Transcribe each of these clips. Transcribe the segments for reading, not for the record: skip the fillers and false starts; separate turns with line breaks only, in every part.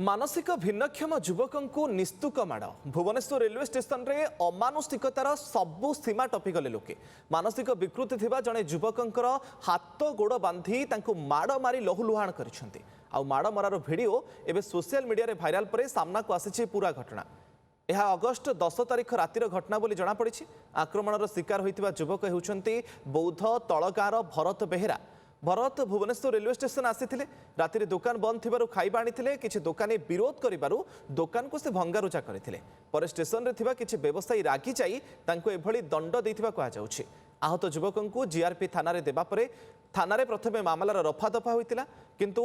मानसिक भिन्नक्षम युवकों निस्तुक माड़ भुवनेश्वर रेलवे स्टेशन रे अमानुषिकतार सबु सीमा टपिगले लोके मानसिक विकृति थिबा जणे युवकंकर हाथ गोड़ बांधी तांको माड़ मारी लहुलुहाण करिसेंती आ माड़ मरार वीडियो एबे सोशल मीडिया रे भाइराल परे सामना को आसीछि पूरा घटना। यह अगस्ट 10 तारिख रातिर घटना बोली जना पड़ी। आक्रमणर शिकार होइतिबा युवक हेउछंती बौद्ध तळगाँर भरत बेहेरा। भरत भुवनेश्वर रेलवे स्टेशन आसीथिले। रातिर दुकान बंद थिबारु खाइबा आनिथिले। किछि दोकानी विरोध करिबारु दुकान को से भंगारुजा करथिले। पर स्टेशन रे थिबा किछि व्यवसायी रागी जाई तांको एभली दंड दैथिबा कहा जाउछि। आहत युवकंकु जीआरपी थाना रे देबा परे थाना रे प्रथमे मामलार रफादफा होइतिला, किंतु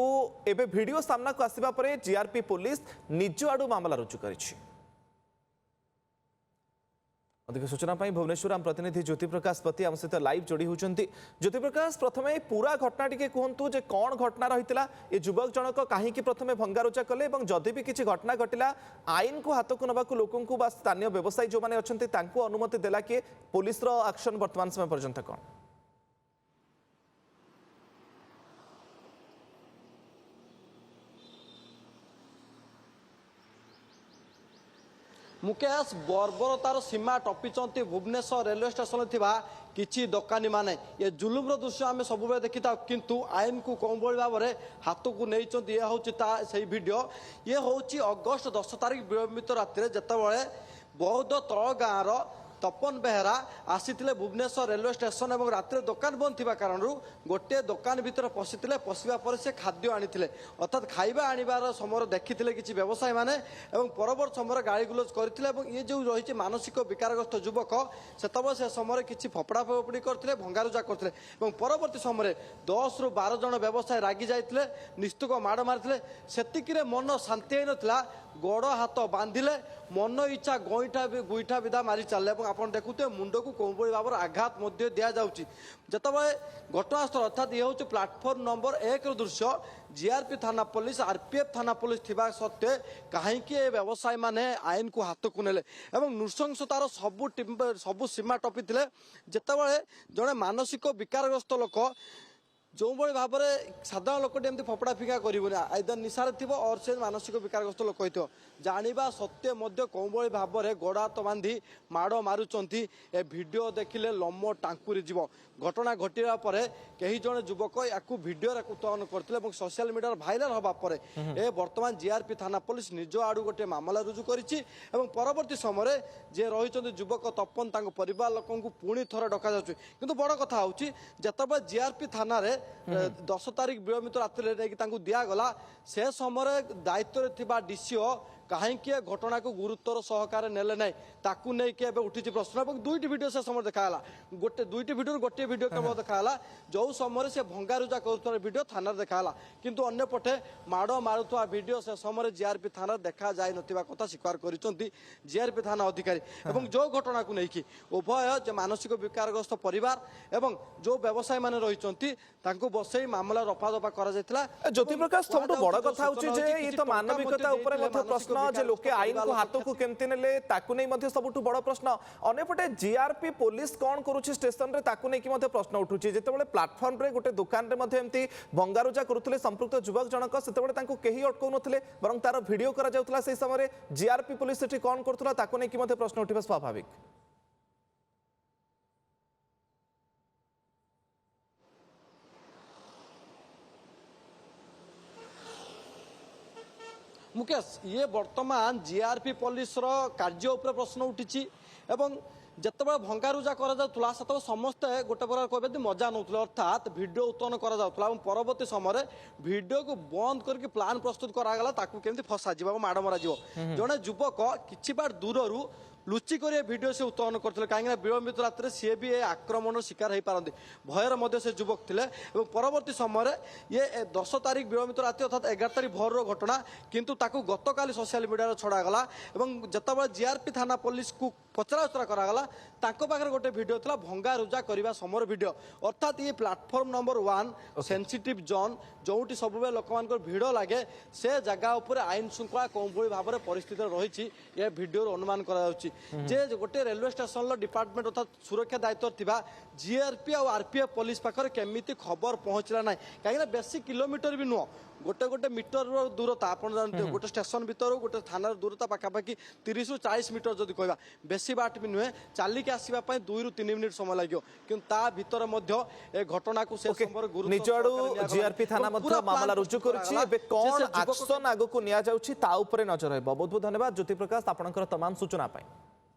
एबे वीडियो सामना को आसीबा परे जीआरपी पुलिस निज आडू मामला रुजु करिछि। अधिक सूचना भुवनेश्वर आम प्रतिनिधि ज्योति प्रकाश पति आम सहित लाइव जोड़ी होती। ज्योति प्रकाश, प्रथमे पूरा घटना टी कहतु जे कौन घटना रही है, युवक जनक कहीं प्रथमे भंगारुजा कले और जदि भी किसी घटना घटला आईन को हाथ को नवाक लोक स्थानीय व्यवसायी जो मैंने अच्छा अनुमति देला किए, पुलिस एक्शन वर्तमान समय पर्यंत कौन?
मुकेश बर्बरतार सीमा टपिंट भुवनेश्वर रेलवे स्टेशन किछि दोकानी माने ये जुलुम दृश्य आम सब देखी था, किंतु आईन को कौन भाव में हाथ को नहीं ये हूँ से भिडियो। ये हूँ अगस्ट 10 तारिख विलंबित रातिर जितेबाला बौद्ध तळगाँर तपन बेहेरा आसीथिले भुवनेश्वर रेलवे स्टेशन और रातिर दुकान बंद थिबा कारणरू गोटे दुकान भीतर पशिथिले। पशिबा पर से खाद्य आनिथिले, अर्थात खाइबा आनिबार समय देखिथिले किछि व्यवसायी माने एवं परवर्त समय गाड़ी गुलज करथिले। एवं ये जो रही मानसिक विकारग्रस्त युवक सेतबे से समय किछि फपड़ा फपड़ी करथिले, भंगारुजा करथिले एवं परवर्ती समय 10 ରୁ 12 जन व्यवसायी रागी जाइथिले, निस्तुक माड़ मारिथिले। सेतिकिरे मन शांति होई नथिला, गोड़ हाथ बांधिले, मन इच्छा गुईठा विधा मारी चलले। आपन देखुते मुंड को कौन भाव आघात दि जाऊँगी। जितेबाला घटनास्थल अर्थात ये हूँ प्लाटफर्म नंबर 1 दृश्य। जीआरपी थाना पुलिस आरपीएफ थाना पुलिस थिबा सत्वे कहीं व्यवसायी माने आईन को हाथ को नेले एवं नृशंसतार सबु सीमा टपी जितेबाला जड़े मानसिक विकारग्रस्त लोक जो भाव में साधारण लोकटी एमती फपड़ा फिका करूनी, आइदर निशार थी और से मानसिक विकारग्रस्त लोक हो जाना सत्वे कौन भाव में गोड़ हाथ बांधी माड़ मारुंट ए भिडियो देखिले लम टांकुरी जीव। घटना घटा पर कई जन युवक या भिडियो उत्तोलन करते सोशल मीडिया भाइराल हवा पर ए बर्तमान जीआरपी थाना पुलिस निज आड़ू गोटे मामला रुजु करिछि एवं परवर्ती समय जे रही युवक तपन परिवार लोक पुणी थर डक जाऊँगी। किंतु बड़ कथा हूँ जितेबाला जीआरपी थाना 10 तारिख विलंबित रातिर दिगला से समय दायित्व थिबा डीसीओ कहीं घटना को गुरुत्वर सहकार नेले ना ताकू नहीं कि उठी प्रश्न और दुईटी भिडियो से समय देखा गोटे दुईटी भिडियो गोटे भिडियो केवल देखा जो समय से भंगारुजा कर भिडियो थाना देखा, किंतु अन्यपटे माड़ मारुवा भिडियो से समय जीआरपी थाना देखा जाए नथिबा कथा स्वीकार करिसंती जीआरपी थाना अधिकारी। एवं जो घटना को लेकिन उभय मानसिक विकारग्रस्त परिवार एवं जो व्यवसायी माने रहिसंती तांको बसई मामला रफादफा करा जायतिला।
ज्योति प्रकाश, सबटु बड़ कथा होची जे ये तो मानविकता ऊपर मध्य प्रश्न जे लोके आईन को हाथ को केमती नेले ताकू नहीं मध्य सबटु बड़ प्रश्न। अन्यपटे जीआरपी पुलिस कौन करूची स्टेशन रे ताकू नहीं कि मध्य प्रश्न उठुची। जेतेबेले प्लाटफॉर्म रे गोटे दुकान रे मध्य एमती भंगारुजा करुथिले संपृक्त युवक जनक, सेतेबेले तांको केही अटकौ नथिले बरं तार वीडियो करा जाउतला। सेही समय जीआरपी पुलिस सेठी कौन करथुला ताकू नहीं कि मध्य प्रश्न उठिबा स्वाभाविक।
मुकेश, ये वर्तमान जीआरपी पुलिस कार्य उपर प्रश्न उठी एवं जितेबाला भंगारुजा करा समस्ते गोटे प्रकार कहते मजा नौ, अर्थात भिडियो उत्तोलन करा परवर्ती समय भिडियो को बंद करके प्लान प्रस्तुत करागला ताकू केमती फसा जीव माड़ मरा जीव। जड़े युवक किछि बार दूररू लुचिक भिडियो से उत्तोलन करते कहीं विलंबित रात्र सी भी आक्रमण शिकार हो पारती भयर मध्य से युवक थे। परवर्ती समय ये 10 तारिख विलंबित राति अर्थात 11 तारिख भोर घटना, किंतु ताकू गतकाली सोशल मीडिया छड़ागला एवं जितेबाला जीआरपी थाना पुलिस को पचराउचरा करागला पाखे गोटे भिडियो था भंगारुजा करने समय भिडियो। अर्थात ये प्लाटफर्म नंबर 1 सेंसिटिव जोन जोटी सब लोक भिड़ लगे से जगह उपर आईन श्रृंखला कौन भाव में परिस्थिति रही है भिडियो अनुमान कर गोटे रेलवे स्टेशन डिपार्टमेंट अर्थात सुरक्षा दायित्व थिबा जीआरपी और आरपीएफ पुलिस पाखर केमिति खबर पहुँचला ना कहीं बेसी किलोमीटर भी नुह गोटे गोटे मीटर दूरता आप जानते गोटे स्टेशन भीतर गोटे थाना दूरता पाखापाखि 30 ରୁ 40 मीटर जदि कहवा बेसी बाट भी नुहे चलिक आसवा 2 ରୁ 3 मिनिट समय लगे कि भितर ए घटना को से
निज आड़ू जीआरपी थाना मामला रुजु कर कौन एक्शन आगक निया जाउछि ता उपरे नजर रहबो। बहुत बहुत धन्यवाद ज्योति प्रकाश आपनकर तमाम सूचना पाई।